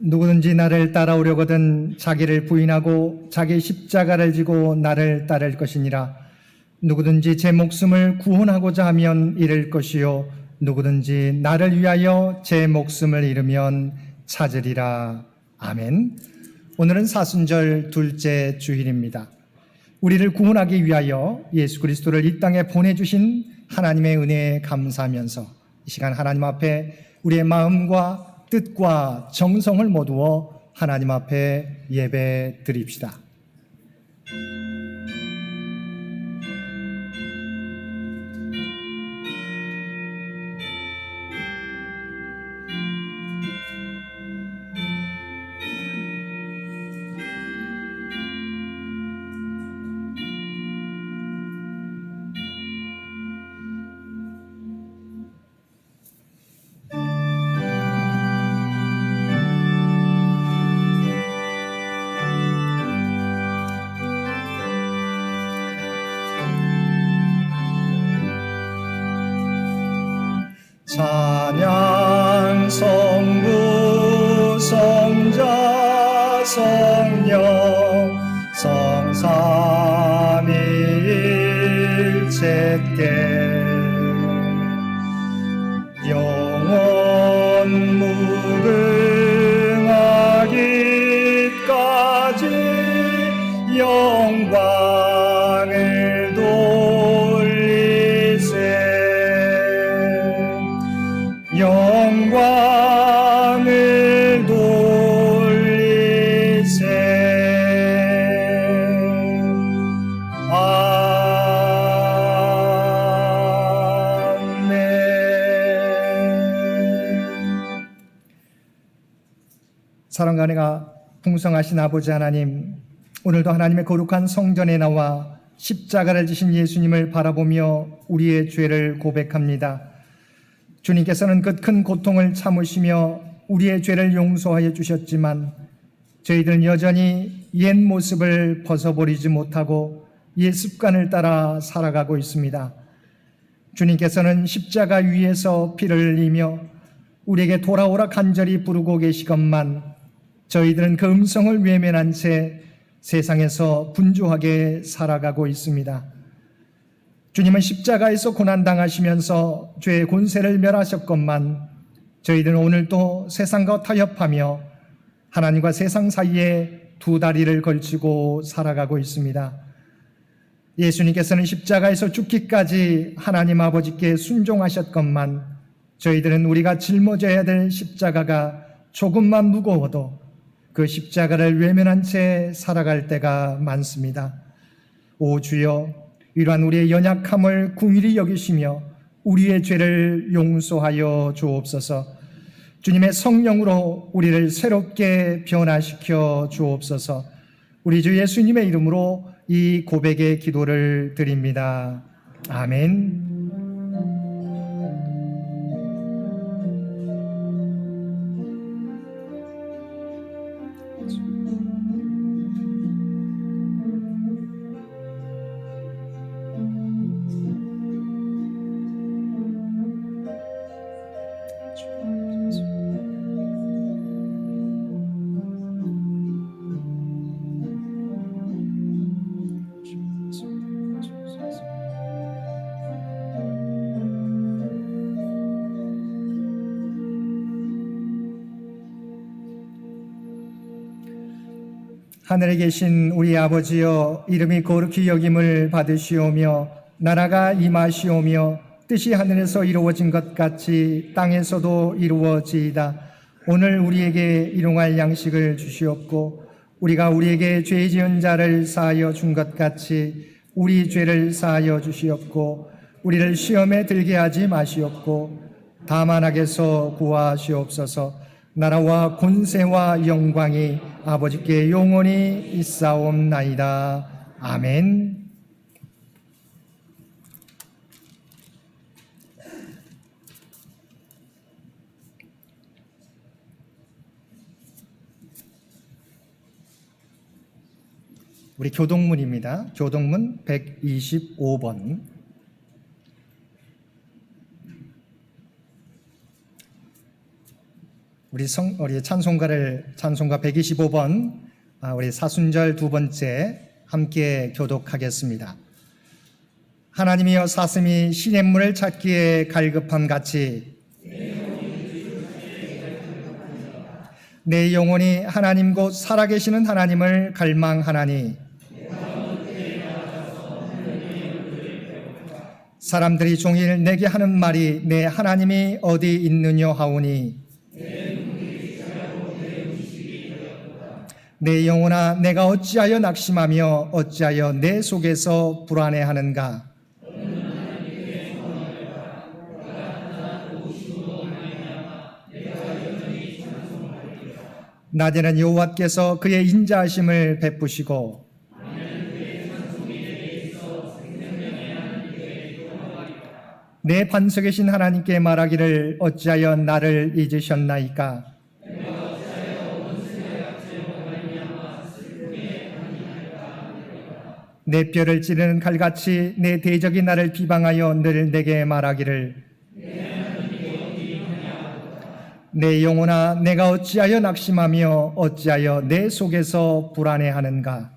누구든지 나를 따라오려거든 자기를 부인하고 자기 십자가를 지고 나를 따를 것이니라. 누구든지 제 목숨을 구원하고자 하면 잃을 것이요 누구든지 나를 위하여 제 목숨을 잃으면 찾으리라. 아멘. 오늘은 사순절 둘째 주일입니다. 우리를 구원하기 위하여 예수 그리스도를 이 땅에 보내주신 하나님의 은혜에 감사하면서 이 시간 하나님 앞에 우리의 마음과 뜻과 정성을 모두어 하나님 앞에 예배 드립시다. 찬양 성부 성자 성령 성삼위일체께 영원 무궁하기까지 영광을 돌리세. 영광을 돌리세. 아멘. 사랑과 은혜가 풍성하신 아버지 하나님, 오늘도 하나님의 거룩한 성전에 나와 십자가를 지신 예수님을 바라보며 우리의 죄를 고백합니다. 주님께서는 그 큰 고통을 참으시며 우리의 죄를 용서하여 주셨지만 저희들은 여전히 옛 모습을 벗어버리지 못하고 옛 습관을 따라 살아가고 있습니다. 주님께서는 십자가 위에서 피를 흘리며 우리에게 돌아오라 간절히 부르고 계시건만 저희들은 그 음성을 외면한 채 세상에서 분주하게 살아가고 있습니다. 주님은 십자가에서 고난당하시면서 죄의 권세를 멸하셨건만 저희들은 오늘도 세상과 타협하며 하나님과 세상 사이에 두 다리를 걸치고 살아가고 있습니다. 예수님께서는 십자가에서 죽기까지 하나님 아버지께 순종하셨건만 저희들은 우리가 짊어져야 될 십자가가 조금만 무거워도 그 십자가를 외면한 채 살아갈 때가 많습니다. 오 주여, 이러한 우리의 연약함을 긍휼히 여기시며 우리의 죄를 용서하여 주옵소서. 주님의 성령으로 우리를 새롭게 변화시켜 주옵소서. 우리 주 예수님의 이름으로 이 고백의 기도를 드립니다. 아멘. 하늘에 계신 우리 아버지여, 이름이 거룩히 여김을 받으시오며 나라가 임하시오며 뜻이 하늘에서 이루어진 것 같이 땅에서도 이루어지이다. 오늘 우리에게 일용할 양식을 주시옵고 우리가 우리에게 죄 지은 자를 사하여 준 것 같이 우리 죄를 사하여 주시옵고 우리를 시험에 들게 하지 마시옵고 다만 악에서 구하시옵소서. 나라와 권세와 영광이 아버지께 영원히 있사옵나이다. 아멘. 우리 교동문입니다. 교동문 125번. 우리 찬송가 125번 우리 사순절 두 번째 함께 교독하겠습니다. 하나님이여 사슴이 시냇물을 찾기에 갈급함 같이 내 영혼이 하나님 곧 살아계시는 하나님을 갈망하나니 사람들이 종일 내게 하는 말이 내 하나님이 어디 있느냐 하오니 내 영혼아 내가 어찌하여 낙심하며 어찌하여 내 속에서 불안해하는가. 낮에는 여호와께서 그의 인자하심을 베푸시고 내 반석에 신 하나님께 말하기를 어찌하여 나를 잊으셨나이까. 내 뼈를 찌르는 칼같이 내 대적이 나를 비방하여 늘 내게 말하기를 내 영혼아 내가 어찌하여 낙심하며 어찌하여 내 속에서 불안해하는가.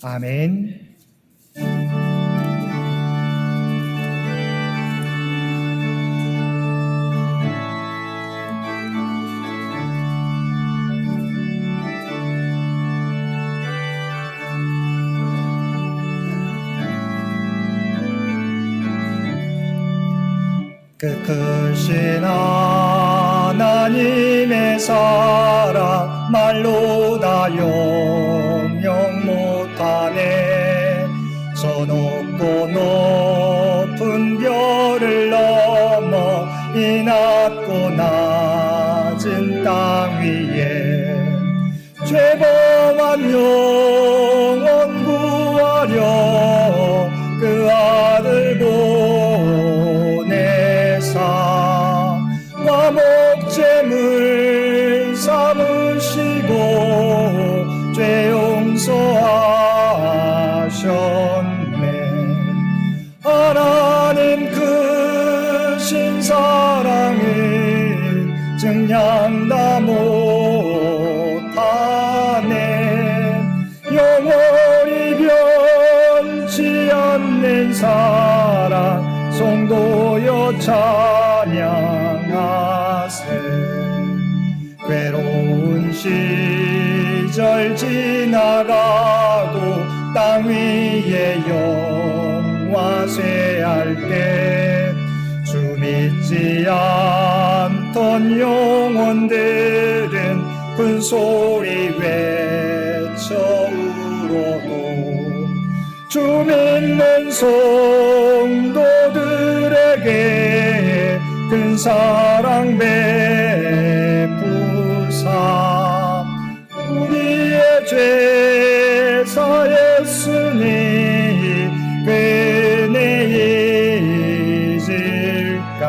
아멘. 그 크신 하나님의 사랑 말로 다 영영 못하네. 저 높고 높은 별을 넘어 이 낮고 낮은 땅 위에 죄범한 영혼 구하려 그 아들 목재물 삼으시고 죄 용서하셨네. 하나님 크신 사랑을 증량 다 못하네. 영원히 변치 않는 사랑 성도여 찬양하세. 괴로운 시절 지나가고 땅 위에 영화 쇠할 때 주 믿지 않던 영혼들은 큰 소리 외쳐 울어도 주 믿는 성도들에게 큰 사랑 베푸사 우리의 죄 사했으니 그네 잊을까.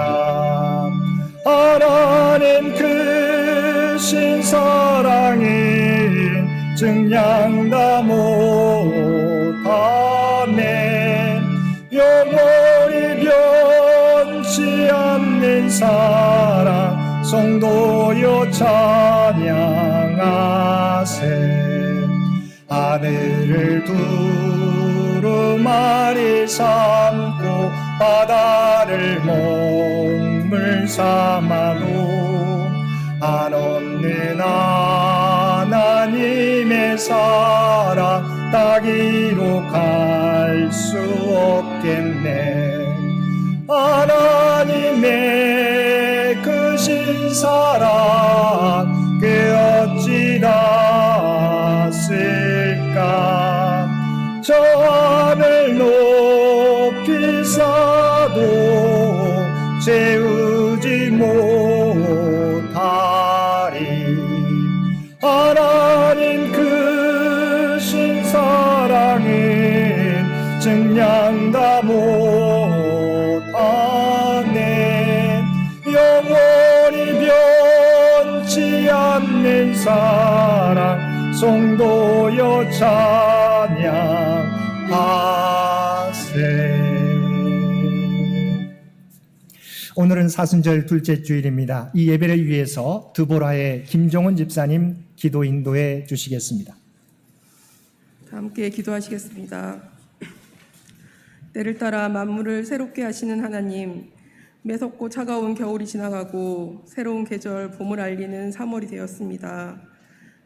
하나님 크신 사랑을 증량 다 못하네. 영원히 변치 않는 사랑 성도여 찬양하세. 하늘을 두루마리 삼고 바다를 먹물 삼아도 한없는 하나님의 사랑 따기로 갈 수 없겠네. 하나님의 크신 사랑 그 어찌 닿았을까. 저 하늘 높이 쌓아도 채우지 못하리. 하나님 크신 사랑을 증량 다 못하네. 영원히 변치 않는 사랑 성도여 찬양하세. 오늘은 사순절 둘째 주일입니다. 이 예배를 위해서 드보라의 김종훈 집사님 기도 인도해 주시겠습니다. 함께 기도하시겠습니다. 때를 따라 만물을 새롭게 하시는 하나님, 매섭고 차가운 겨울이 지나가고 새로운 계절 봄을 알리는 3월이 되었습니다.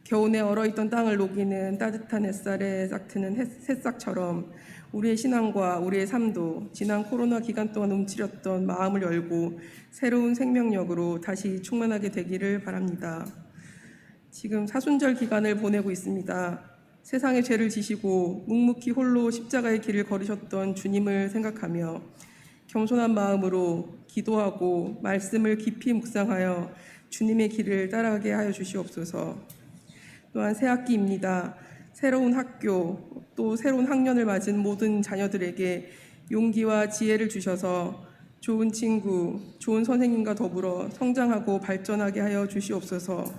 겨우내 얼어있던 땅을 녹이는 따뜻한 햇살에 싹트는 새싹처럼 우리의 신앙과 우리의 삶도 지난 코로나 기간 동안 움츠렸던 마음을 열고 새로운 생명력으로 다시 충만하게 되기를 바랍니다. 지금 사순절 기간을 보내고 있습니다. 세상의 죄를 지시고 묵묵히 홀로 십자가의 길을 걸으셨던 주님을 생각하며 겸손한 마음으로 기도하고 말씀을 깊이 묵상하여 주님의 길을 따라가게 하여 주시옵소서. 또한 새학기입니다. 새로운 학교 또 새로운 학년을 맞은 모든 자녀들에게 용기와 지혜를 주셔서 좋은 친구, 좋은 선생님과 더불어 성장하고 발전하게 하여 주시옵소서.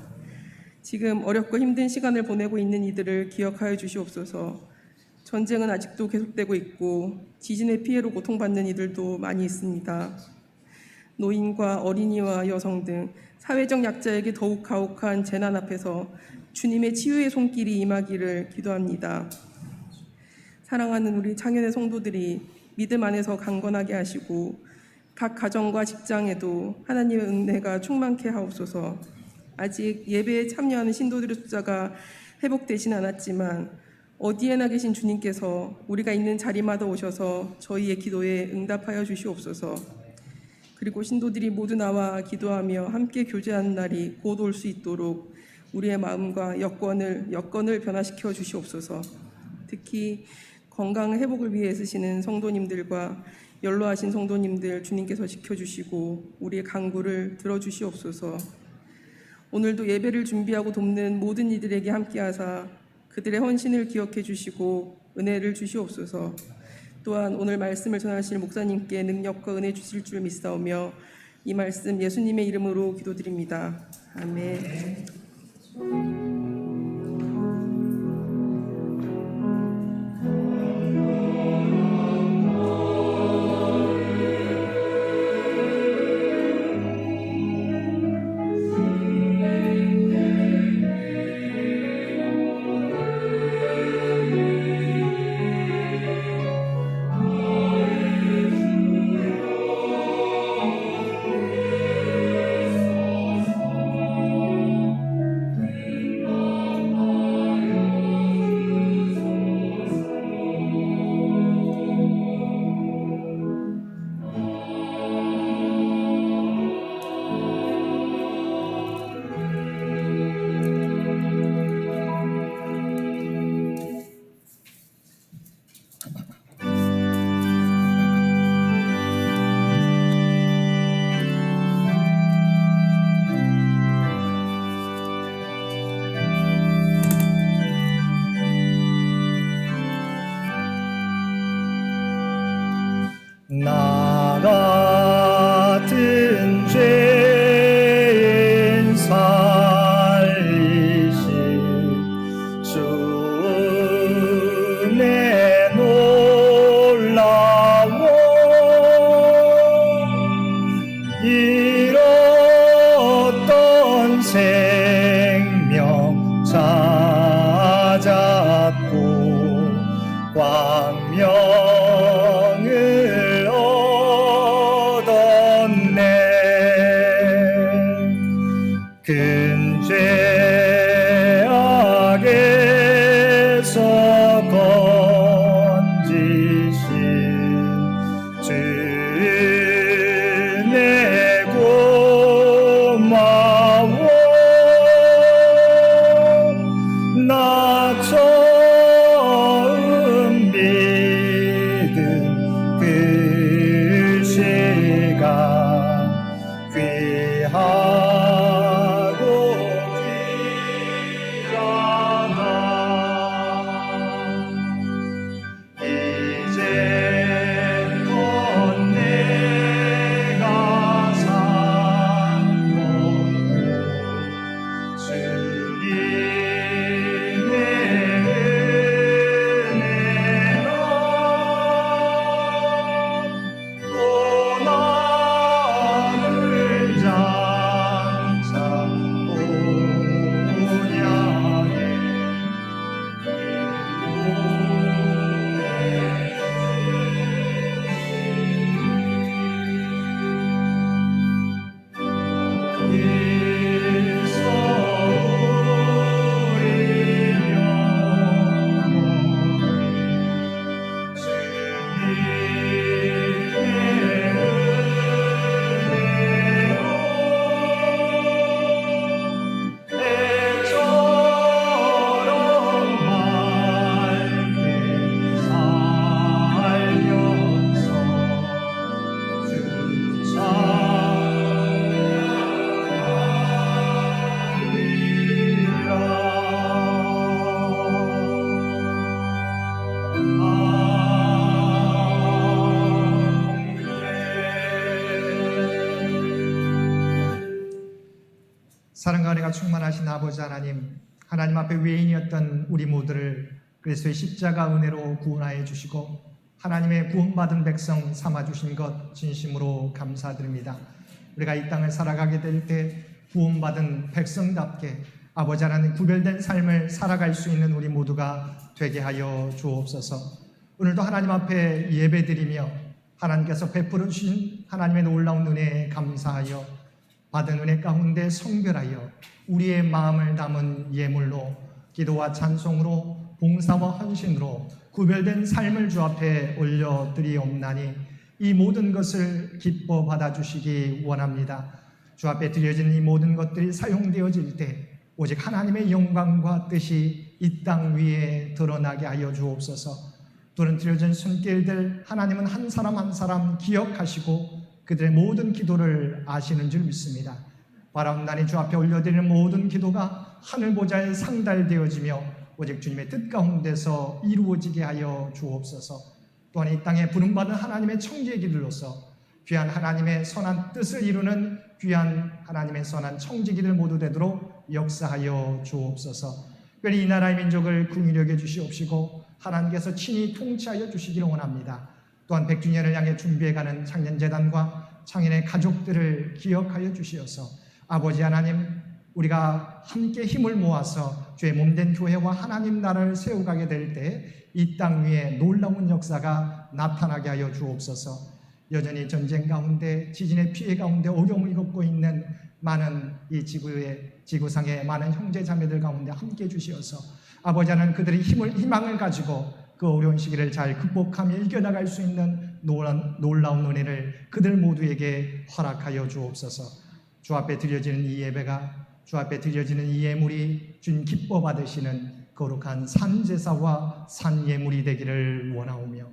지금 어렵고 힘든 시간을 보내고 있는 이들을 기억하여 주시옵소서. 전쟁은 아직도 계속되고 있고 지진의 피해로 고통받는 이들도 많이 있습니다. 노인과 어린이와 여성 등 사회적 약자에게 더욱 가혹한 재난 앞에서 주님의 치유의 손길이 임하기를 기도합니다. 사랑하는 우리 창현의 성도들이 믿음 안에서 강건하게 하시고 각 가정과 직장에도 하나님의 은혜가 충만케 하옵소서. 아직 예배에 참여하는 신도들의 숫자가 회복되진 않았지만 어디에나 계신 주님께서 우리가 있는 자리마다 오셔서 저희의 기도에 응답하여 주시옵소서. 그리고 신도들이 모두 나와 기도하며 함께 교제하는 날이 곧 올 수 있도록 우리의 마음과 여건을 변화시켜 주시옵소서. 특히 건강 회복을 위해 애쓰시는 성도님들과 연로하신 성도님들 주님께서 지켜주시고 우리의 간구를 들어주시옵소서. 오늘도 예배를 준비하고 돕는 모든 이들에게 함께하사 그들의 헌신을 기억해 주시고 은혜를 주시옵소서. 또한 오늘 말씀을 전하실 목사님께 능력과 은혜 주실 줄 믿사오며 이 말씀 예수님의 이름으로 기도드립니다. 아멘. 나 같은 죄인 살리신 주의 놀라워 잃었던 생명 찾았고 광명을 얻었네. 큰 죄악에서 건지신 주내 고마워. 나 처음 믿은 그 시간 귀하고 귀하다. 이제껏 내가 산 것도 주님의 은혜로 사랑과 은혜가 충만하신 아버지 하나님, 하나님 앞에 외인이었던 우리 모두를 그리스도의 십자가 은혜로 구원하여 주시고 하나님의 구원받은 백성 삼아주신 것 진심으로 감사드립니다. 우리가 이 땅을 살아가게 될 때 구원받은 백성답게 아버지 하나님 구별된 삶을 살아갈 수 있는 우리 모두가 되게 하여 주옵소서. 오늘도 하나님 앞에 예배드리며 하나님께서 베풀어 주신 하나님의 놀라운 은혜에 감사하여 받은 은혜 가운데 성별하여 우리의 마음을 담은 예물로 기도와 찬송으로 봉사와 헌신으로 구별된 삶을 주 앞에 올려드리옵나니 이 모든 것을 기뻐 받아주시기 원합니다. 주 앞에 드려진 이 모든 것들이 사용되어질 때 오직 하나님의 영광과 뜻이 이 땅 위에 드러나게 하여 주옵소서. 또는 드려진 손길들 하나님은 한 사람 한 사람 기억하시고 그들의 모든 기도를 아시는 줄 믿습니다. 바라옵나니 주 앞에 올려드리는 모든 기도가 하늘 보좌에 상달되어지며 오직 주님의 뜻 가운데서 이루어지게 하여 주옵소서. 또한 이 땅에 부름받은 하나님의 청지기들로서 귀한 하나님의 선한 뜻을 이루는 귀한 하나님의 선한 청지기들 모두 되도록 역사하여 주옵소서. 특별히 이 나라의 민족을 긍휼히 여겨 주시옵시고 하나님께서 친히 통치하여 주시기를 원합니다. 또한 100주년을 향해 준비해가는 창년재단과 창년의 가족들을 기억하여 주시어서 아버지 하나님, 우리가 함께 힘을 모아서 주의 몸된 교회와 하나님 나라를 세워가게 될 때 이 땅 위에 놀라운 역사가 나타나게 하여 주옵소서. 여전히 전쟁 가운데 지진의 피해 가운데 어려움을 겪고 있는 많은 이 지구상의 많은 형제 자매들 가운데 함께 주시어서 아버지 하나님, 그들의 희망을 가지고 그 어려운 시기를 잘 극복하며 이겨나갈 수 있는 놀라운 은혜를 그들 모두에게 허락하여 주옵소서. 주 앞에 드려지는 이 예배가, 주 앞에 드려지는 이 예물이 주님 기뻐 받으시는 거룩한 산제사와 산예물이 되기를 원하오며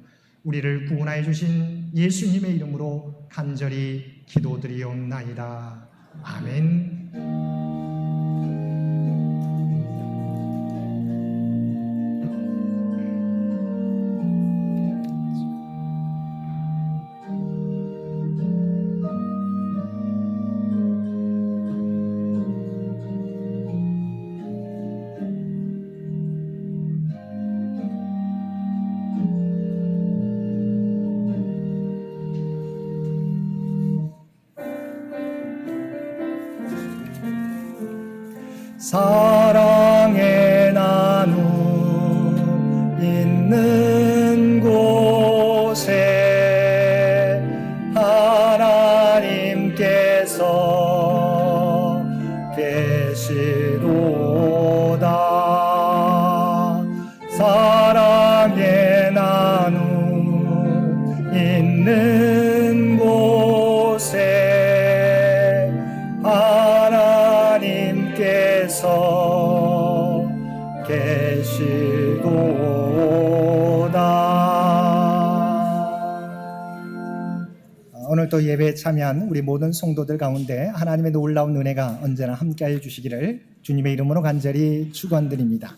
우리를 구원하여 주신 예수님의 이름으로 간절히 기도드리옵나이다. 아멘. 사랑의 나눔 있는 곳에 하나님께서 계시도다. 사랑의 나눔 있는 곳에 하나님께서 계시도다. 오늘 또 예배에 참여한 우리 모든 성도들 가운데 하나님의 놀라운 은혜가 언제나 함께하여 주시기를 주님의 이름으로 간절히 축원드립니다.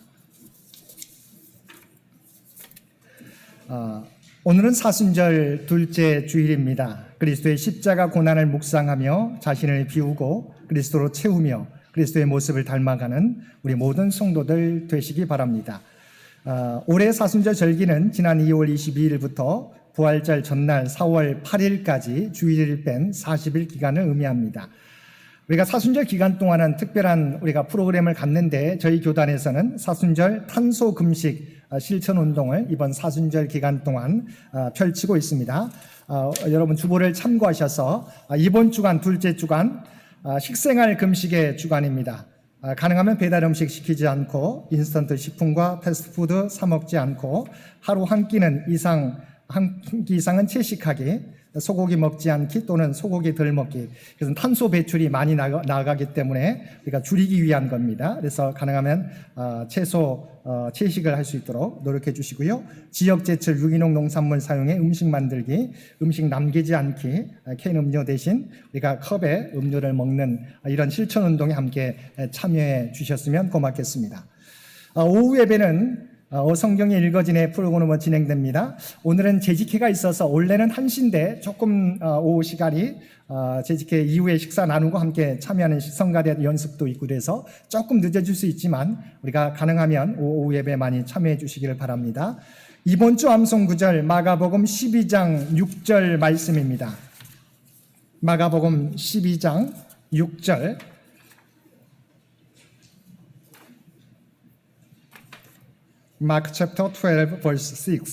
오늘은 사순절 둘째 주일입니다. 그리스도의 십자가 고난을 묵상하며 자신을 비우고 그리스도로 채우며 그리스도의 모습을 닮아가는 우리 모든 성도들 되시기 바랍니다. 올해 사순절 절기는 지난 2월 22일부터 부활절 전날 4월 8일까지 주일을 뺀 40일 기간을 의미합니다. 우리가 사순절 기간 동안은 특별한 우리가 프로그램을 갖는데 저희 교단에서는 사순절 탄소 금식 실천 운동을 이번 사순절 기간 동안 펼치고 있습니다. 여러분 주보를 참고하셔서 이번 주간 둘째 주간 식생활 금식의 주간입니다. 가능하면 배달 음식 시키지 않고 인스턴트 식품과 패스트푸드 사 먹지 않고 하루 한 끼 이상은 채식하기, 소고기 먹지 않기 또는 소고기 덜 먹기. 그래서 탄소 배출이 많이 나가기 때문에 우리가 줄이기 위한 겁니다. 그래서 가능하면 채식을 할 수 있도록 노력해 주시고요. 지역 제철 유기농 농산물 사용해 음식 만들기, 음식 남기지 않기, 캔 음료 대신 우리가 컵에 음료를 먹는 이런 실천 운동에 함께 참여해 주셨으면 고맙겠습니다. 오후 예배는 성경이 읽어진의 프로그램으로 진행됩니다. 오늘은 재직회가 있어서 원래는 1시인데 조금 오후 시간이 재직회 이후에 식사 나누고 함께 참여하는 성가대 연습도 있고 그래서 조금 늦어질 수 있지만 우리가 가능하면 오후 예배 많이 참여해 주시기를 바랍니다. 이번 주 암송 구절 마가복음 12장 6절 말씀입니다. 마가복음 12장 6절 Mark chapter 12 verse 6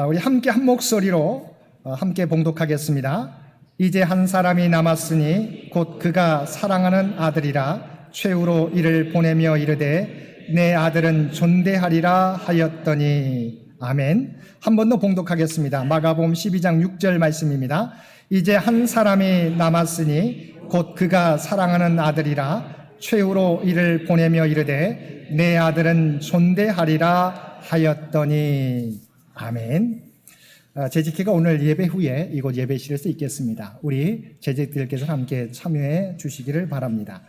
우리 함께 한 목소리로 함께 봉독하겠습니다. 이제 한 사람이 남았으니 곧 그가 사랑하는 아들이라 최후로 이를 보내며 이르되 내 아들은 존대하리라 하였더니 아멘. 한 번 더 봉독하겠습니다. 마가복음 12장 6절 말씀입니다. 이제 한 사람이 남았으니 곧 그가 사랑하는 아들이라 최후로 이를 보내며 이르되 내 아들은 존대하리라 하였더니 아멘. 재직회가 오늘 예배 후에 이곳 예배실에서 있겠습니다. 우리 재직들께서 함께 참여해 주시기를 바랍니다.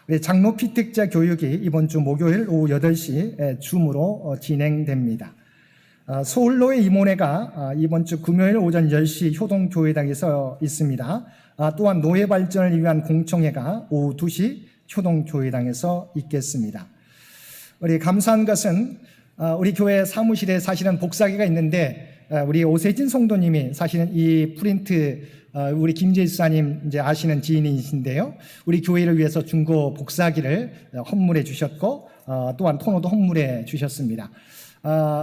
우리 장로 피택자 교육이 이번 주 목요일 오후 8시 줌으로 진행됩니다. 서울로의 임원회가 이번 주 금요일 오전 10시 효동교회당에서 있습니다. 또한 노예 발전을 위한 공청회가 오후 2시 효동교회당에서 있겠습니다. 우리 감사한 것은 우리 교회 사무실에 사실은 복사기가 있는데 우리 오세진 성도님이 사실은 이 프린트 우리 김재희 수사님 이제 아시는 지인이신데요. 우리 교회를 위해서 중고 복사기를 헌물해 주셨고 또한 토너도 헌물해 주셨습니다.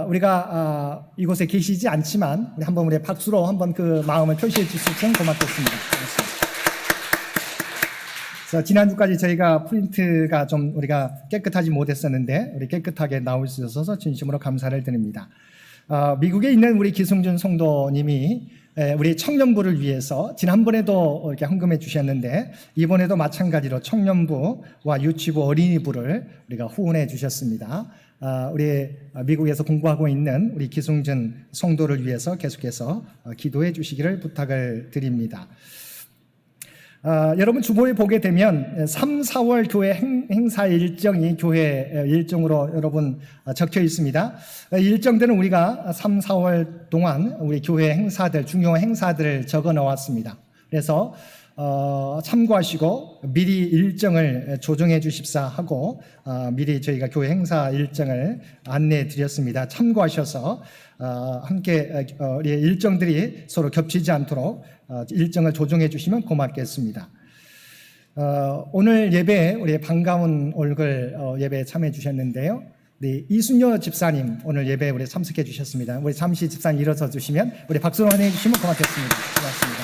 우리가 이곳에 계시지 않지만 우리 한번 우리 박수로 한번 그 마음을 표시해 주시면 고맙겠습니다. 그래서 지난주까지 저희가 프린트가 좀 우리가 깨끗하지 못했었는데 우리 깨끗하게 나올 수 있어서 진심으로 감사를 드립니다. 미국에 있는 우리 기승준 성도님이 우리 청년부를 위해서 지난번에도 이렇게 헌금해 주셨는데 이번에도 마찬가지로 청년부와 유치부 어린이부를 우리가 후원해 주셨습니다. 우리 미국에서 공부하고 있는 우리 기승준 성도를 위해서 계속해서 기도해 주시기를 부탁을 드립니다. 여러분 주보에 보게 되면 3, 4월 교회 행사 일정이 교회 일정으로 여러분 적혀 있습니다. 일정들은 우리가 3, 4월 동안 우리 교회 행사들, 중요한 행사들을 적어 놓았습니다. 그래서 참고하시고 미리 일정을 조정해 주십사 하고 미리 저희가 교회 행사 일정을 안내해 드렸습니다. 참고하셔서 함께 우리 일정들이 서로 겹치지 않도록 일정을 조정해 주시면 고맙겠습니다. 오늘 예배에 우리 반가운 얼굴 예배에 참여해 주셨는데요. 네, 이순여 집사님 오늘 예배에 우리 참석해 주셨습니다. 우리 잠시 집사님 일어서 주시면 우리 박수로 환영해 주시면 고맙겠습니다. 고맙습니다.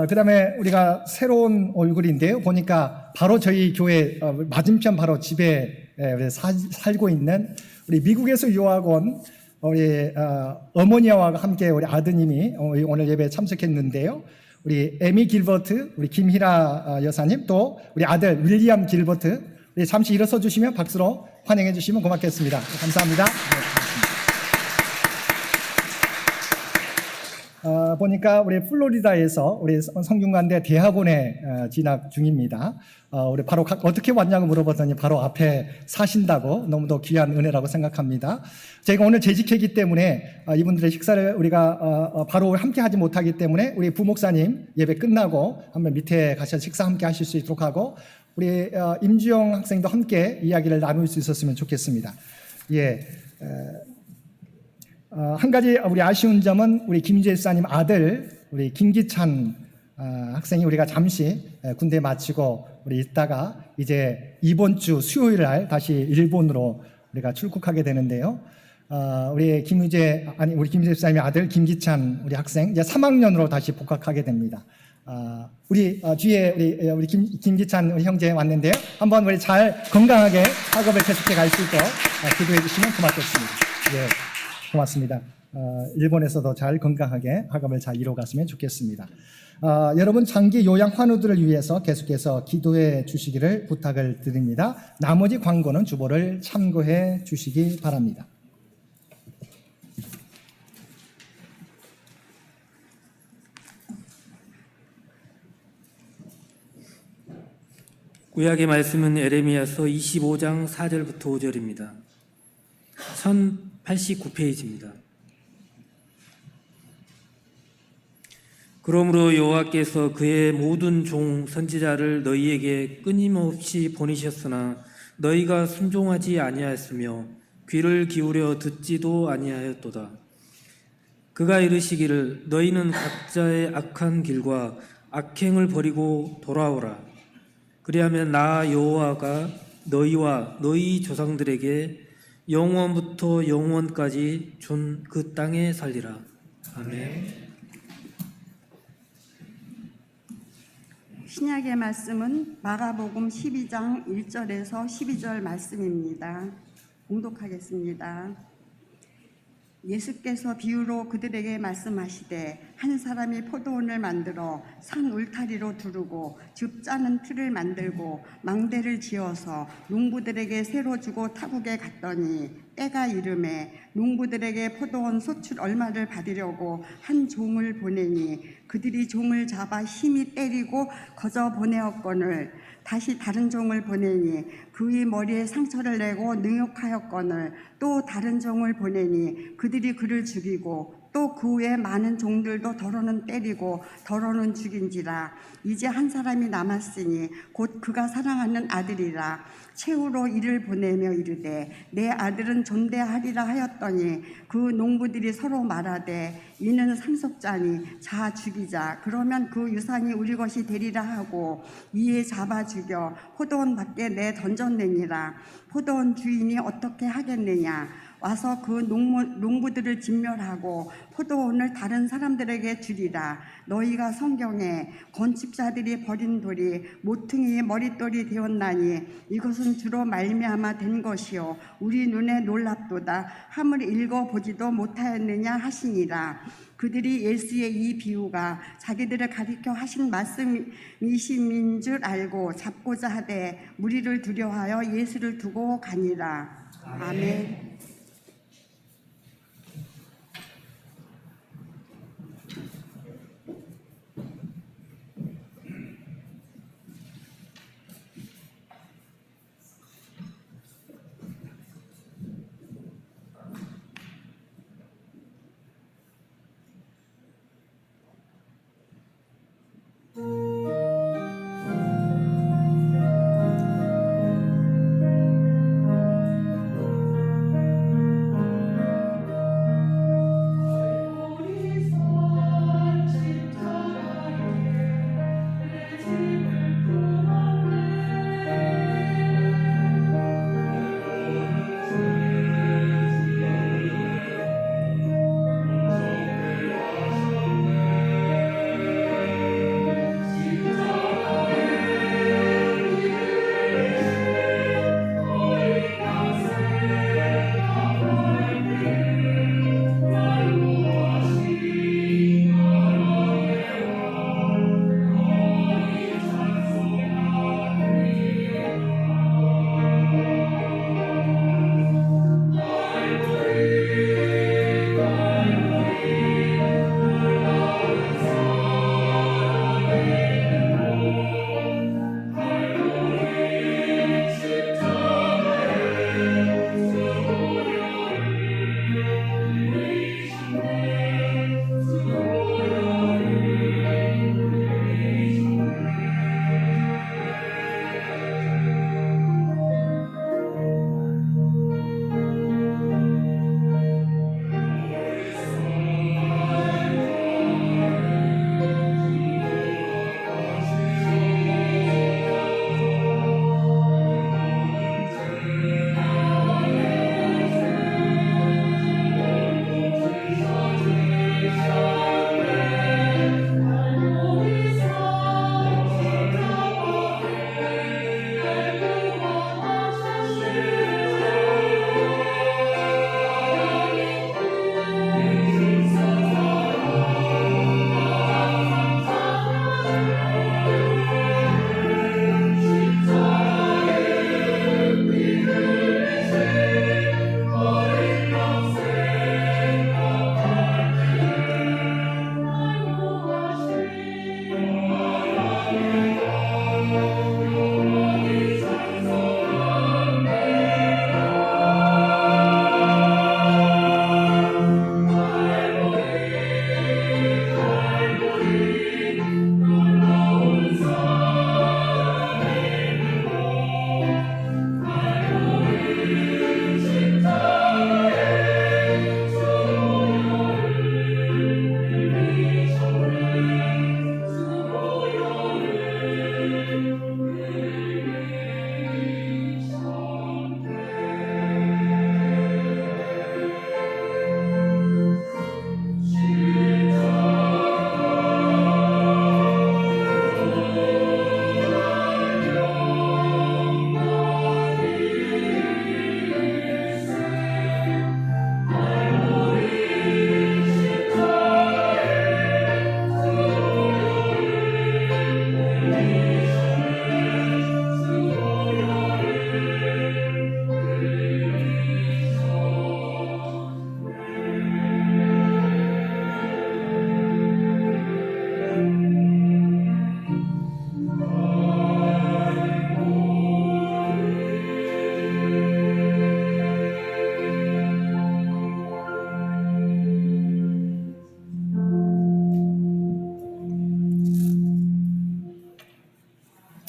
그 다음에 우리가 새로운 얼굴인데요. 보니까 바로 저희 교회 맞은편 바로 집에 살고 있는 우리 미국에서 유학 온 우리 어머니와 함께 우리 아드님이 오늘 예배에 참석했는데요. 우리 에미 길버트, 우리 김희라 여사님, 또 우리 아들 윌리엄 길버트, 우리 잠시 일어서 주시면 박수로 환영해 주시면 고맙겠습니다. 감사합니다. 보니까 우리 플로리다에서 우리 성균관대 대학원에 진학 중입니다. 우리 바로 어떻게 왔냐고 물어봤더니 바로 앞에 사신다고 너무도 귀한 은혜라고 생각합니다. 저희가 오늘 재직회기 때문에 이분들의 식사를 우리가 바로 함께 하지 못하기 때문에 우리 부목사님 예배 끝나고 한번 밑에 가셔서 식사 함께 하실 수 있도록 하고 우리 임주영 학생도 함께 이야기를 나눌 수 있었으면 좋겠습니다. 예. 한 가지 우리 아쉬운 점은 우리 김재희 사님 아들 우리 김기찬 학생이 우리가 잠시 군대 마치고 우리 있다가 이제 이번 주 수요일 날 다시 일본으로 우리가 출국하게 되는데요. 우리 우리 김재희 사님의 아들 김기찬 우리 학생 이제 3학년으로 다시 복학하게 됩니다. 우리 뒤에 우리 김기찬 우리 형제 왔는데요. 한번 우리 잘 건강하게 학업을 계속해 갈 수 있도록 기도해 주시면 고맙겠습니다. 예. 고맙습니다. 일본에서도 잘 건강하게 학업을 잘 이뤄갔으면 좋겠습니다. 여러분 장기 요양 환우들을 위해서 계속해서 기도해 주시기를 부탁을 드립니다. 나머지 광고는 주보를 참고해 주시기 바랍니다. 구약의 말씀은 에레미야서 25장 4절부터 5절입니다. 1089페이지입니다. 그러므로 여호와께서 그의 모든 종 선지자를 너희에게 끊임없이 보내셨으나 너희가 순종하지 아니하였으며 귀를 기울여 듣지도 아니하였도다. 그가 이르시기를 너희는 각자의 악한 길과 악행을 버리고 돌아오라. 그리하면 나 여호와가 너희와 너희 조상들에게 영원부터 영원까지 준 그 땅에 살리라. 아멘. 신약의 말씀은 마가복음 12장 1절에서 12절 말씀입니다. 봉독하겠습니다. 예수께서 비유로 그들에게 말씀하시되 한 사람이 포도원을 만들어 산 울타리로 두르고 즙 짜는 틀을 만들고 망대를 지어서 농부들에게 새로 주고 타국에 갔더니 때가 이르매 농부들에게 포도원 소출 얼마를 받으려고 한 종을 보내니 그들이 종을 잡아 힘이 때리고 거저 보내었거늘 다시 다른 종을 보내니 그의 머리에 상처를 내고 능욕하였거늘 또 다른 종을 보내니 그들이 그를 죽이고 또 그 후에 많은 종들도 더러는 때리고 더러는 죽인지라. 이제 한 사람이 남았으니 곧 그가 사랑하는 아들이라. 최후로 이를 보내며 이르되 내 아들은 존대하리라 하였더니 그 농부들이 서로 말하되 이는 상속자니 자 죽이자. 그러면 그 유산이 우리 것이 되리라 하고 이에 잡아 죽여 포도원 밖에 내 던졌느니라. 포도원 주인이 어떻게 하겠느냐. 와서 그 농부들을 진멸하고 포도원을 다른 사람들에게 주리라. 너희가 성경에 건축자들이 버린 돌이 모퉁이의 머릿돌이 되었나니 이것은 주로 말미암아 된 것이요 우리 눈에 놀랍도다. 함을 읽어보지도 못하였느냐 하시니라. 그들이 예수의 이 비유가 자기들을 가리켜 하신 말씀이심인 줄 알고 잡고자 하되 무리를 두려워하여 예수를 두고 가니라. 아멘.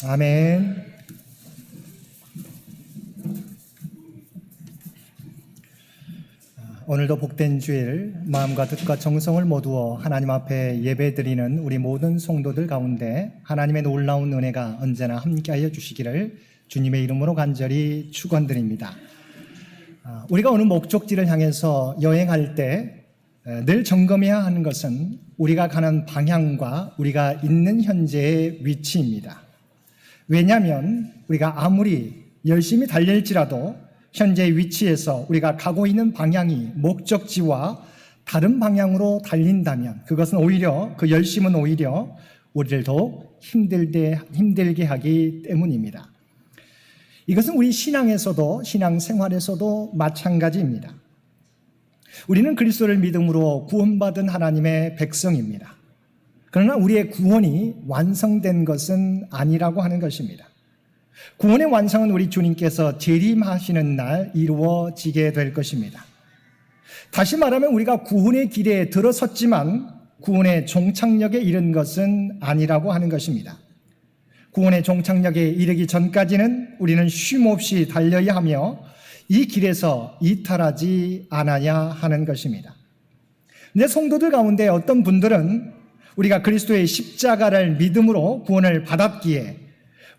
아멘. 오늘도 복된 주일 마음과 뜻과 정성을 모두어 하나님 앞에 예배드리는 우리 모든 성도들 가운데 하나님의 놀라운 은혜가 언제나 함께하여 주시기를 주님의 이름으로 간절히 축원드립니다. 우리가 어느 목적지를 향해서 여행할 때 늘 점검해야 하는 것은 우리가 가는 방향과 우리가 있는 현재의 위치입니다. 왜냐하면 우리가 아무리 열심히 달릴지라도 현재의 위치에서 우리가 가고 있는 방향이 목적지와 다른 방향으로 달린다면 그것은 오히려 그 열심은 오히려 우리를 더욱 힘들게 하기 때문입니다. 이것은 우리 신앙에서도 신앙생활에서도 마찬가지입니다. 우리는 그리스도를 믿음으로 구원받은 하나님의 백성입니다. 그러나 우리의 구원이 완성된 것은 아니라고 하는 것입니다. 구원의 완성은 우리 주님께서 재림하시는 날 이루어지게 될 것입니다. 다시 말하면 우리가 구원의 길에 들어섰지만 구원의 종착역에 이른 것은 아니라고 하는 것입니다. 구원의 종착역에 이르기 전까지는 우리는 쉼없이 달려야 하며 이 길에서 이탈하지 않아야 하는 것입니다. 근데 성도들 가운데 어떤 분들은 우리가 그리스도의 십자가를 믿음으로 구원을 받았기에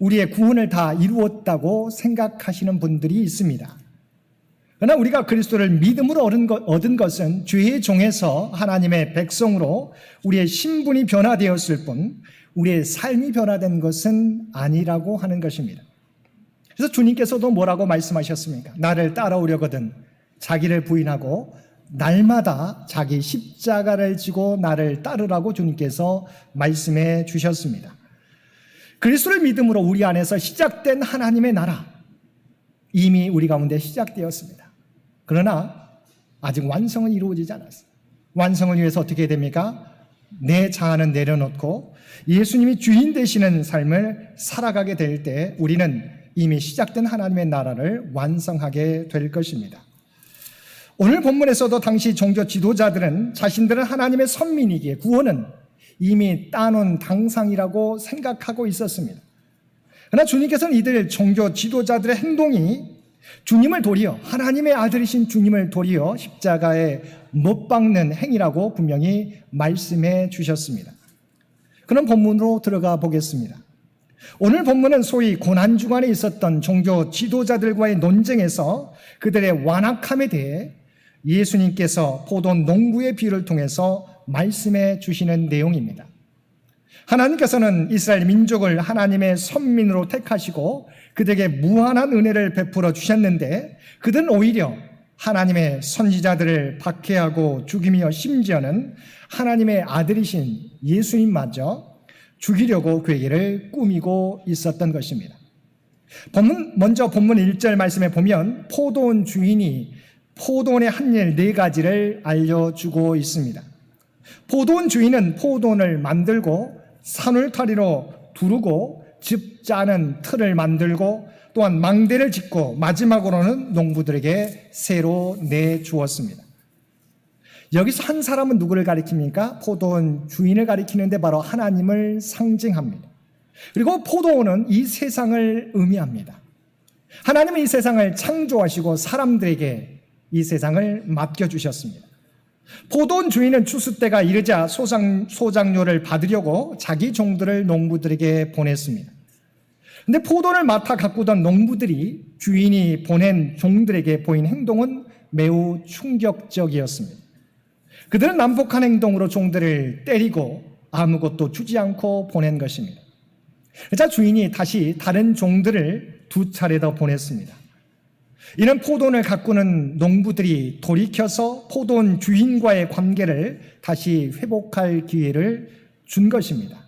우리의 구원을 다 이루었다고 생각하시는 분들이 있습니다. 그러나 우리가 그리스도를 믿음으로 얻은 것은 죄의 종에서 하나님의 백성으로 우리의 신분이 변화되었을 뿐 우리의 삶이 변화된 것은 아니라고 하는 것입니다. 그래서 주님께서도 뭐라고 말씀하셨습니까? 나를 따라오려거든 자기를 부인하고 날마다 자기 십자가를 지고 나를 따르라고 주님께서 말씀해 주셨습니다. 그리스도를 믿음으로 우리 안에서 시작된 하나님의 나라 이미 우리 가운데 시작되었습니다. 그러나 아직 완성은 이루어지지 않았습니다. 완성을 위해서 어떻게 해야 됩니까? 내 자아는 내려놓고 예수님이 주인 되시는 삶을 살아가게 될 때 우리는 이미 시작된 하나님의 나라를 완성하게 될 것입니다. 오늘 본문에서도 당시 종교 지도자들은 자신들은 하나님의 선민이기에 구원은 이미 따놓은 당상이라고 생각하고 있었습니다. 그러나 주님께서는 이들 종교 지도자들의 행동이 주님을 도리어 하나님의 아들이신 주님을 도리어 십자가에 못 박는 행위라고 분명히 말씀해 주셨습니다. 그런 본문으로 들어가 보겠습니다. 오늘 본문은 소위 고난주간에 있었던 종교 지도자들과의 논쟁에서 그들의 완악함에 대해 예수님께서 포도 농부의 비유를 통해서 말씀해 주시는 내용입니다. 하나님께서는 이스라엘 민족을 하나님의 선민으로 택하시고 그들에게 무한한 은혜를 베풀어 주셨는데 그들은 오히려 하나님의 선지자들을 박해하고 죽이며 심지어는 하나님의 아들이신 예수님마저 죽이려고 계획을 꾸미고 있었던 것입니다. 먼저 본문 1절 말씀에 보면 포도원 주인이 포도원의 한 일 4가지를 알려주고 있습니다. 포도원 주인은 포도원을 만들고 산울타리로 두르고 즙 짜는 틀을 만들고 또한 망대를 짓고 마지막으로는 농부들에게 새로 내주었습니다. 여기서 한 사람은 누구를 가리킵니까? 포도원 주인을 가리키는데 바로 하나님을 상징합니다. 그리고 포도원은 이 세상을 의미합니다. 하나님은 이 세상을 창조하시고 사람들에게 이 세상을 맡겨주셨습니다. 포도원 주인은 추수 때가 이르자 소작료를 받으려고 자기 종들을 농부들에게 보냈습니다. 근데 포도를 맡아 가꾸던 농부들이 주인이 보낸 종들에게 보인 행동은 매우 충격적이었습니다. 그들은 난폭한 행동으로 종들을 때리고 아무것도 주지 않고 보낸 것입니다. 그래서 주인이 다시 다른 종들을 2차례 더 보냈습니다. 이는 포도원을 가꾸는 농부들이 돌이켜서 포도원 주인과의 관계를 다시 회복할 기회를 준 것입니다.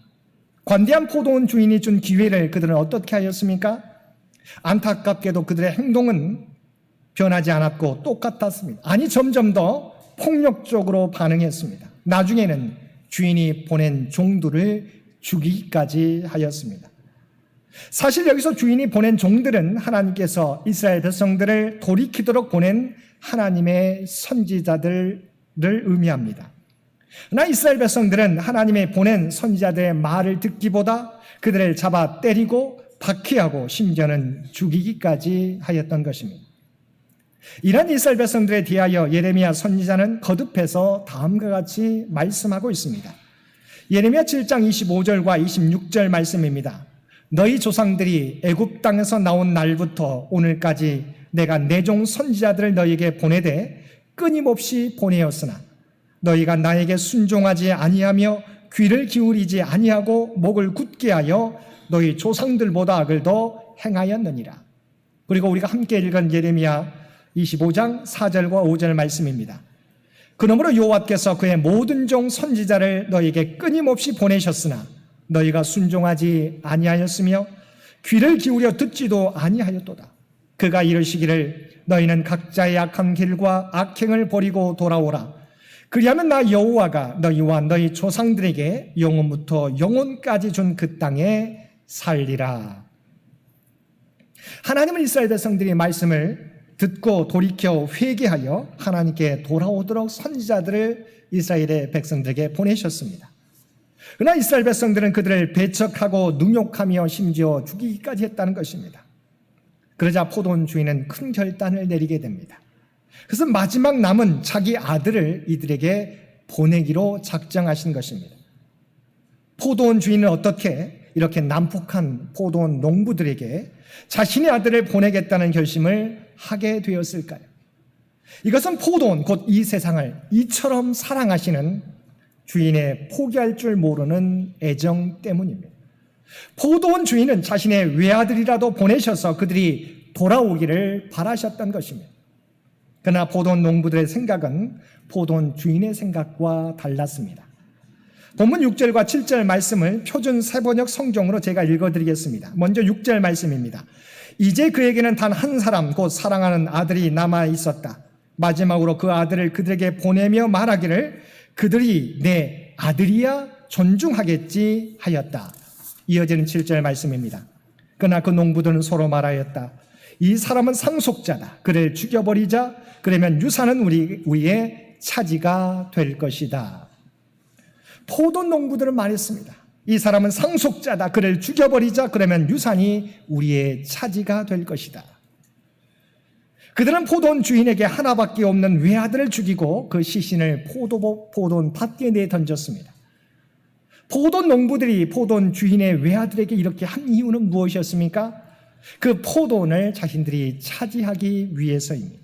관대한 포도원 주인이 준 기회를 그들은 어떻게 하였습니까? 안타깝게도 그들의 행동은 변하지 않았고 똑같았습니다. 아니 점점 더 폭력적으로 반응했습니다. 나중에는 주인이 보낸 종들을 죽이기까지 하였습니다. 사실 여기서 주인이 보낸 종들은 하나님께서 이스라엘 백성들을 돌이키도록 보낸 하나님의 선지자들을 의미합니다. 그러나 이스라엘 백성들은 하나님의 보낸 선지자들의 말을 듣기보다 그들을 잡아 때리고 박해하고 심지어는 죽이기까지 하였던 것입니다. 이런 이스라엘 백성들에 대하여 예레미야 선지자는 거듭해서 다음과 같이 말씀하고 있습니다. 예레미야 7장 25절과 26절 말씀입니다. 너희 조상들이 애굽 땅에서 나온 날부터 오늘까지 내가 내 종 선지자들을 너희에게 보내되 끊임없이 보내었으나 너희가 나에게 순종하지 아니하며 귀를 기울이지 아니하고 목을 굳게 하여 너희 조상들보다 악을 더 행하였느니라. 그리고 우리가 함께 읽은 예레미야 25장 4절과 5절 말씀입니다. 그러므로 여호와께서 그의 모든 종 선지자를 너희에게 끊임없이 보내셨으나 너희가 순종하지 아니하였으며 귀를 기울여 듣지도 아니하였도다. 그가 이르시기를 너희는 각자의 악한 길과 악행을 버리고 돌아오라. 그리하면 나 여호와가 너희와 너희 조상들에게 영원부터 영원까지 준 그 땅에 살리라. 하나님은 이스라엘 백성들이 말씀을 듣고 돌이켜 회개하여 하나님께 돌아오도록 선지자들을 이스라엘의 백성들에게 보내셨습니다. 그러나 이스라엘 백성들은 그들을 배척하고 능욕하며 심지어 죽이기까지 했다는 것입니다. 그러자 포도원 주인은 큰 결단을 내리게 됩니다. 그래서 마지막 남은 자기 아들을 이들에게 보내기로 작정하신 것입니다. 포도원 주인은 어떻게 이렇게 난폭한 포도원 농부들에게 자신의 아들을 보내겠다는 결심을 하게 되었을까요? 이것은 포도원, 곧 이 세상을 이처럼 사랑하시는 주인의 포기할 줄 모르는 애정 때문입니다. 포도원 주인은 자신의 외아들이라도 보내셔서 그들이 돌아오기를 바라셨던 것입니다. 그러나 포도원 농부들의 생각은 포도원 주인의 생각과 달랐습니다. 본문 6절과 7절 말씀을 표준 세번역 성경으로 제가 읽어드리겠습니다. 먼저 6절 말씀입니다. 이제 그에게는 단 한 사람 곧 사랑하는 아들이 남아 있었다. 마지막으로 그 아들을 그들에게 보내며 말하기를 그들이 내 아들이야 존중하겠지 하였다. 이어지는 7절 말씀입니다. 그러나 그 농부들은 서로 말하였다. 이 사람은 상속자다. 그를 죽여버리자. 그러면 유산은 우리의 차지가 될 것이다. 포도원 농부들은 말했습니다. 이 사람은 상속자다. 그를 죽여버리자. 그러면 유산이 우리의 차지가 될 것이다. 그들은 포도원 주인에게 하나밖에 없는 외아들을 죽이고 그 시신을 포도원 밭에 내던졌습니다. 포도원 농부들이 포도원 주인의 외아들에게 이렇게 한 이유는 무엇이었습니까? 그 포도원을 자신들이 차지하기 위해서입니다.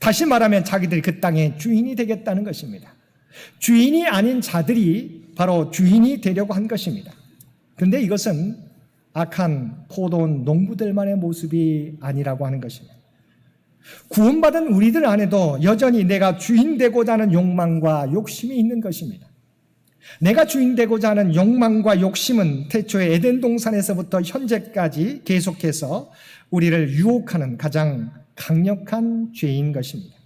다시 말하면 자기들이 그 땅의 주인이 되겠다는 것입니다. 주인이 아닌 자들이 바로 주인이 되려고 한 것입니다. 그런데 이것은 악한 포도원 농부들만의 모습이 아니라고 하는 것입니다. 구원받은 우리들 안에도 여전히 내가 주인 되고자 하는 욕망과 욕심이 있는 것입니다. 내가 주인 되고자 하는 욕망과 욕심은 태초에 에덴 동산에서부터 현재까지 계속해서 우리를 유혹하는 가장 강력한 죄인 것입니다.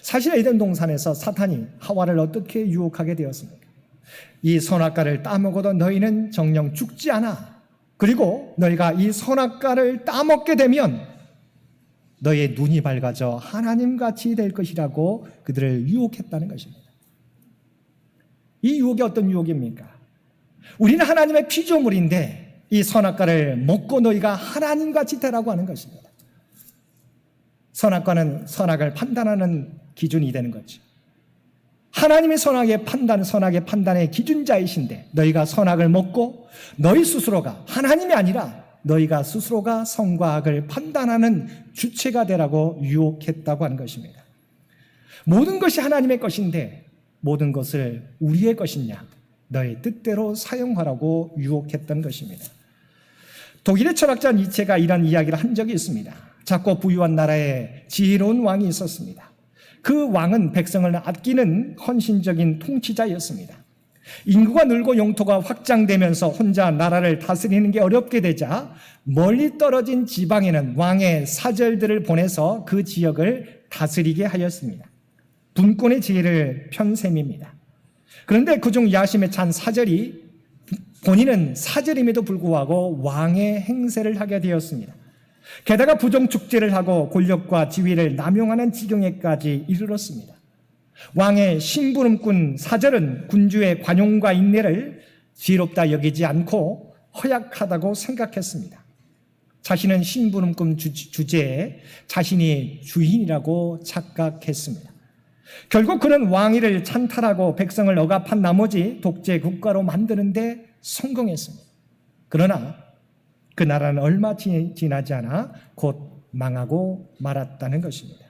사실 에덴 동산에서 사탄이 하와를 어떻게 유혹하게 되었습니까? 이 선악과를 따먹어도 너희는 정녕 죽지 않아. 그리고 너희가 이 선악과를 따먹게 되면 너희의 눈이 밝아져 하나님같이 될 것이라고 그들을 유혹했다는 것입니다. 이 유혹이 어떤 유혹입니까? 우리는 하나님의 피조물인데 이 선악과를 먹고 너희가 하나님같이 되라고 하는 것입니다. 선악과는 선악을 판단하는 기준이 되는 거죠. 하나님이 선악의 판단의 기준자이신데 너희가 선악을 먹고 너희 스스로가 하나님이 아니라 너희가 스스로가 선과 악을 판단하는 주체가 되라고 유혹했다고 하는 것입니다. 모든 것이 하나님의 것인데 모든 것을 우리의 것이냐 너의 뜻대로 사용하라고 유혹했던 것입니다. 독일의 철학자 니체가 이런 이야기를 한 적이 있습니다. 작고 부유한 나라에 지혜로운 왕이 있었습니다. 그 왕은 백성을 아끼는 헌신적인 통치자였습니다. 인구가 늘고 영토가 확장되면서 혼자 나라를 다스리는 게 어렵게 되자 멀리 떨어진 지방에는 왕의 사절들을 보내서 그 지역을 다스리게 하였습니다. 분권의 지혜를 편 셈입니다. 그런데 그중 야심에 찬 사절이 본인은 사절임에도 불구하고 왕의 행세를 하게 되었습니다. 게다가 부정축제를 하고 권력과 지위를 남용하는 지경에까지 이르렀습니다. 왕의 심부름꾼 사절은 군주의 관용과 인내를 지혜롭다 여기지 않고 허약하다고 생각했습니다. 자신은 심부름꾼 주제에 자신이 주인이라고 착각했습니다. 결국 그는 왕위를 찬탈하고 백성을 억압한 나머지 독재 국가로 만드는데 성공했습니다. 그러나 그 나라는 얼마 지나지 않아 곧 망하고 말았다는 것입니다.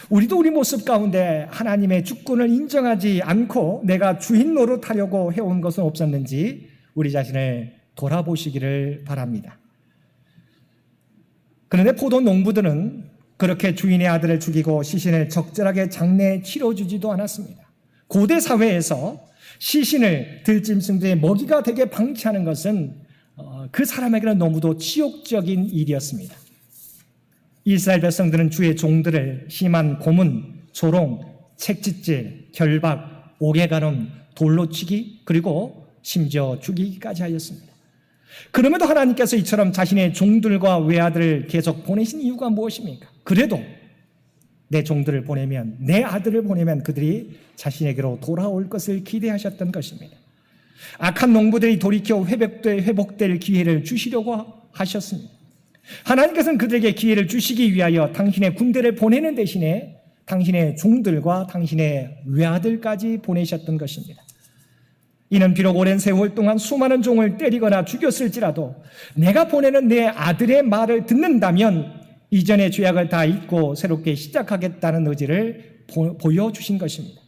우리도 우리 모습 가운데 하나님의 주권을 인정하지 않고 내가 주인 노릇하려고 해온 것은 없었는지 우리 자신을 돌아보시기를 바랍니다. 그런데 포도 농부들은 그렇게 주인의 아들을 죽이고 시신을 적절하게 장례에 치러주지도 않았습니다. 고대 사회에서 시신을 들짐승들의 먹이가 되게 방치하는 것은 그 사람에게는 너무도 치욕적인 일이었습니다. 이스라엘 백성들은 주의 종들을 심한 고문, 조롱, 책짓질, 결박, 옥에가름, 돌로 치기, 그리고 심지어 죽이기까지 하였습니다. 그럼에도 하나님께서 이처럼 자신의 종들과 외아들을 계속 보내신 이유가 무엇입니까? 그래도 내 종들을 보내면, 내 아들을 보내면 그들이 자신에게로 돌아올 것을 기대하셨던 것입니다. 악한 농부들이 돌이켜 회복될 기회를 주시려고 하셨습니다. 하나님께서는 그들에게 기회를 주시기 위하여 당신의 군대를 보내는 대신에 당신의 종들과 당신의 외아들까지 보내셨던 것입니다. 이는 비록 오랜 세월 동안 수많은 종을 때리거나 죽였을지라도 내가 보내는 내 아들의 말을 듣는다면 이전의 죄악을 다 잊고 새롭게 시작하겠다는 의지를 보여주신 것입니다.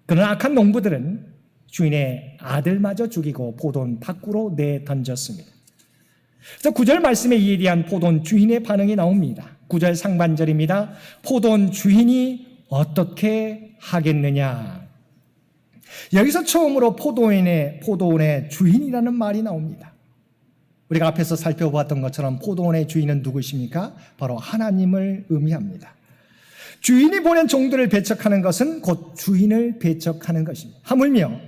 그러나 악한 농부들은 주인의 아들마저 죽이고 포도원 밖으로 내던졌습니다. 9절 말씀에 이에 대한 포도원 주인의 반응이 나옵니다. 9절 상반절입니다. 포도원 주인이 어떻게 하겠느냐. 여기서 처음으로 포도원의 주인이라는 말이 나옵니다. 우리가 앞에서 살펴보았던 것처럼 포도원의 주인은 누구십니까? 바로 하나님을 의미합니다. 주인이 보낸 종들을 배척하는 것은 곧 주인을 배척하는 것입니다. 하물며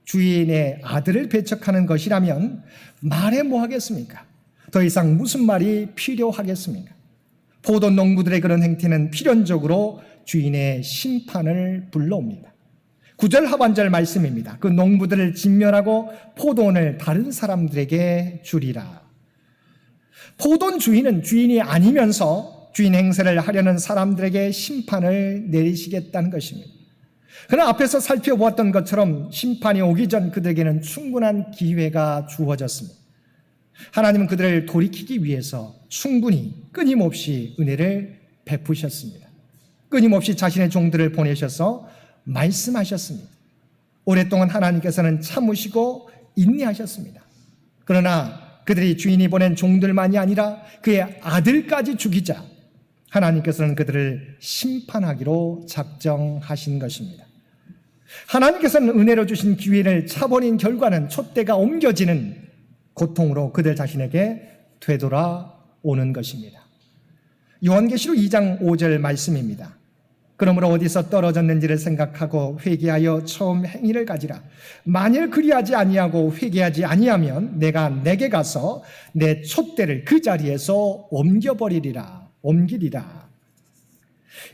주인의 아들을 배척하는 것이라면 말해 뭐 하겠습니까? 더 이상 무슨 말이 필요하겠습니까? 포도원 농부들의 그런 행태는 필연적으로 주인의 심판을 불러옵니다. 9절 하반절 말씀입니다. 그 농부들을 진멸하고 포도원을 다른 사람들에게 주리라. 포도원 주인은 주인이 아니면서 주인 행세를 하려는 사람들에게 심판을 내리시겠다는 것입니다. 그러나 앞에서 살펴보았던 것처럼 심판이 오기 전 그들에게는 충분한 기회가 주어졌습니다. 하나님은 그들을 돌이키기 위해서 충분히 끊임없이 은혜를 베푸셨습니다. 끊임없이 자신의 종들을 보내셔서 말씀하셨습니다. 오랫동안 하나님께서는 참으시고 인내하셨습니다. 그러나 그들이 주인이 보낸 종들만이 아니라 그의 아들까지 죽이자 하나님께서는 그들을 심판하기로 작정하신 것입니다. 하나님께서는 은혜로 주신 기회를 차버린 결과는 촛대가 옮겨지는 고통으로 그들 자신에게 되돌아오는 것입니다. 요한계시록 2장 5절 말씀입니다. 그러므로 어디서 떨어졌는지를 생각하고 회개하여 처음 행위를 가지라. 만일 그리하지 아니하고 회개하지 아니하면 내가 내게 가서 내 촛대를 그 자리에서 옮기리라.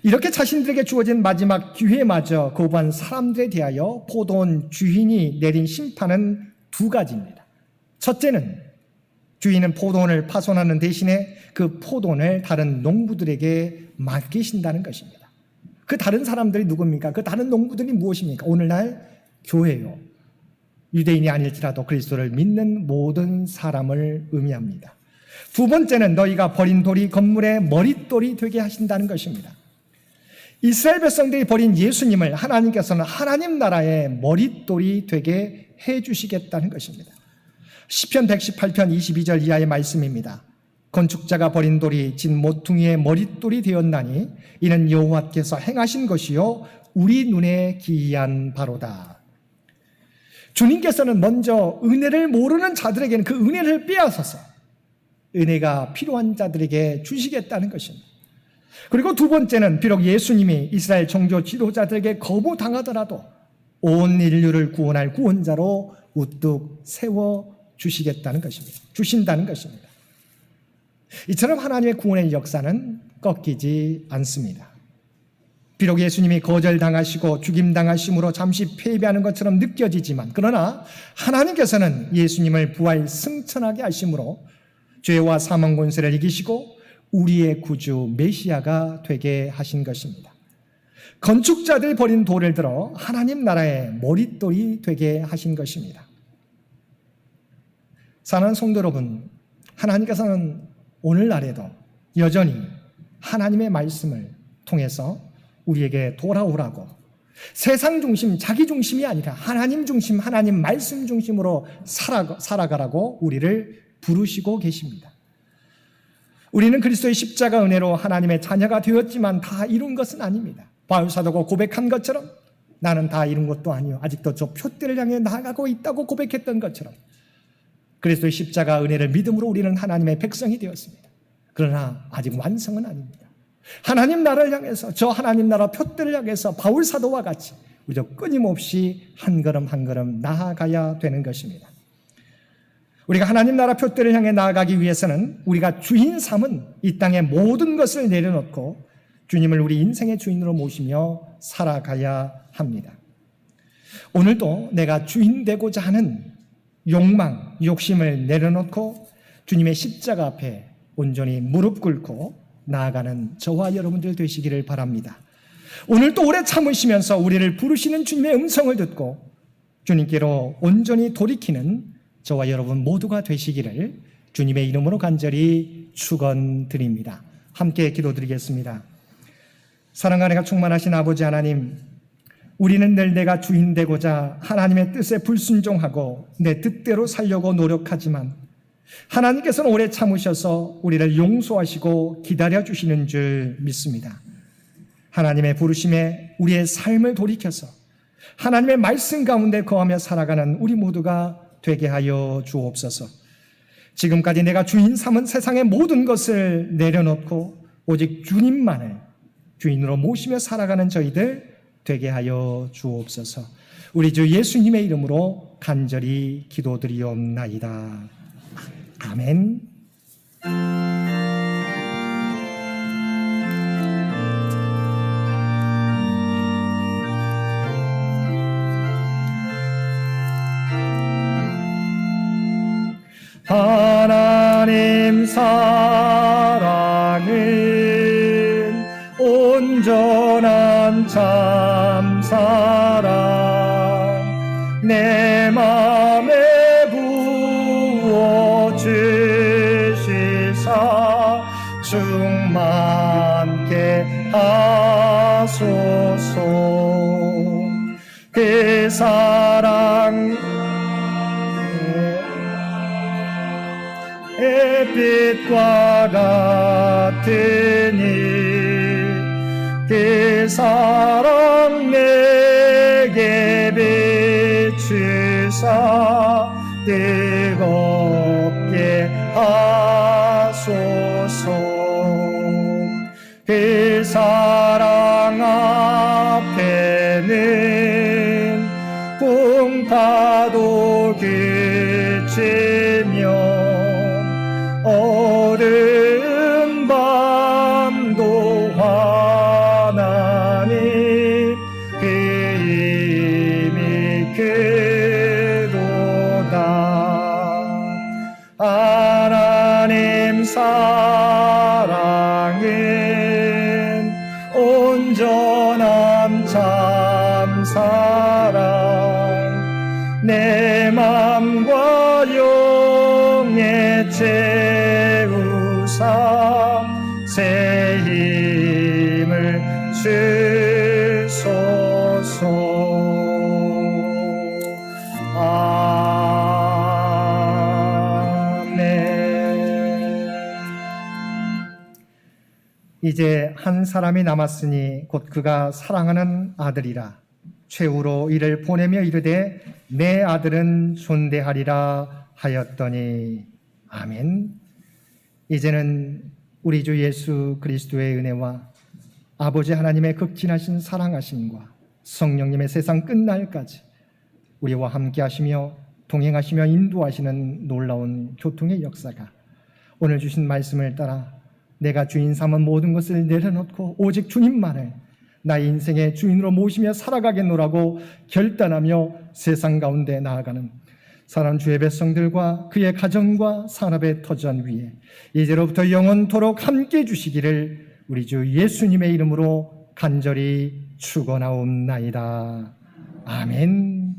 이렇게 자신들에게 주어진 마지막 기회마저 거부한 사람들에 대하여 포도원 주인이 내린 심판은 두 가지입니다. 첫째는 주인은 포도원을 파손하는 대신에 그 포도원을 다른 농부들에게 맡기신다는 것입니다. 그 다른 사람들이 누굽니까? 그 다른 농부들이 무엇입니까? 오늘날 교회요. 유대인이 아닐지라도 그리스도를 믿는 모든 사람을 의미합니다. 두 번째는 너희가 버린 돌이 건물의 머릿돌이 되게 하신다는 것입니다. 이스라엘 백성들이 버린 예수님을 하나님께서는 하나님 나라의 머릿돌이 되게 해주시겠다는 것입니다. 시편 118편 22절 이하의 말씀입니다. 건축자가 버린 돌이 진 모퉁이의 머릿돌이 되었나니 이는 여호와께서 행하신 것이요 우리 눈에 기이한 바로다. 주님께서는 먼저 은혜를 모르는 자들에게는 그 은혜를 빼앗아서 은혜가 필요한 자들에게 주시겠다는 것입니다. 그리고 두 번째는 비록 예수님이 이스라엘 종교 지도자들에게 거부당하더라도 온 인류를 구원할 구원자로 우뚝 세워주신다는 것입니다. 이처럼 하나님의 구원의 역사는 꺾이지 않습니다. 비록 예수님이 거절당하시고 죽임당하심으로 잠시 패배하는 것처럼 느껴지지만, 그러나 하나님께서는 예수님을 부활 승천하게 하심으로 죄와 사망 권세를 이기시고 우리의 구주 메시아가 되게 하신 것입니다. 건축자들이 버린 돌을 들어 하나님 나라의 머릿돌이 되게 하신 것입니다. 사랑하는 성도 여러분, 하나님께서는 오늘날에도 여전히 하나님의 말씀을 통해서 우리에게 돌아오라고, 세상 중심, 자기 중심이 아니라 하나님 중심, 하나님 말씀 중심으로 살아가라고 우리를 부르시고 계십니다. 우리는 그리스도의 십자가 은혜로 하나님의 자녀가 되었지만 다 이룬 것은 아닙니다. 바울 사도가 고백한 것처럼 나는 다 이룬 것도 아니요 아직도 저 표대를 향해 나아가고 있다고 고백했던 것처럼 그리스도의 십자가 은혜를 믿음으로 우리는 하나님의 백성이 되었습니다. 그러나 아직 완성은 아닙니다. 하나님 나라를 향해서, 저 하나님 나라 표대를 향해서 바울 사도와 같이 우리도 끊임없이 한 걸음 한 걸음 나아가야 되는 것입니다. 우리가 하나님 나라 표대를 향해 나아가기 위해서는 우리가 주인 삼은 이 땅의 모든 것을 내려놓고 주님을 우리 인생의 주인으로 모시며 살아가야 합니다. 오늘도 내가 주인 되고자 하는 욕망, 욕심을 내려놓고 주님의 십자가 앞에 온전히 무릎 꿇고 나아가는 저와 여러분들 되시기를 바랍니다. 오늘도 오래 참으시면서 우리를 부르시는 주님의 음성을 듣고 주님께로 온전히 돌이키는 저와 여러분 모두가 되시기를 주님의 이름으로 간절히 축원드립니다. 함께 기도드리겠습니다. 사랑과 은혜가 충만하신 아버지 하나님, 우리는 늘 내가 주인 되고자 하나님의 뜻에 불순종하고 내 뜻대로 살려고 노력하지만 하나님께서는 오래 참으셔서 우리를 용서하시고 기다려주시는 줄 믿습니다. 하나님의 부르심에 우리의 삶을 돌이켜서 하나님의 말씀 가운데 거하며 살아가는 우리 모두가 되게 하여 주옵소서. 지금까지 내가 주인 삼은 세상의 모든 것을 내려놓고 오직 주님만을 주인으로 모시며 살아가는 저희들 되게 하여 주옵소서. 우리 주 예수님의 이름으로 간절히 기도드리옵나이다. 아멘. 하나님 사랑은 온전한 참 사랑 내 맘에 부어 주시사 충만케 하소서. 그 사랑 햇빛과 같으니 그 사랑 내게 비추사 뜨겁게 하소서. 그 사랑 앞에는 풍파도 그치며 어두운 밤도 환하니 그 힘이 크도다. 하나님 사랑은 온전한 참 사랑 내 맘과 영에 채우사 새 힘을 주소서. 아멘. 이제 한 사람이 남았으니 곧 그가 사랑하는 아들이라. 최후로 이를 보내며 이르되 내 아들은 존대하리라 하였더니 아멘. 이제는 우리 주 예수 그리스도의 은혜와 아버지 하나님의 극진하신 사랑하심과 성령님의 세상 끝날까지 우리와 함께 하시며 동행하시며 인도하시는 놀라운 교통의 역사가 오늘 주신 말씀을 따라 내가 주인 삼은 모든 것을 내려놓고 오직 주님만을 나의 인생의 주인으로 모시며 살아가겠노라고 결단하며 세상 가운데 나아가는 사랑 주의 백성들과 그의 가정과 산업의 터전 위에 이제로부터 영원토록 함께 해주시기를 우리 주 예수님의 이름으로 간절히 축원하옵나이다. 아멘.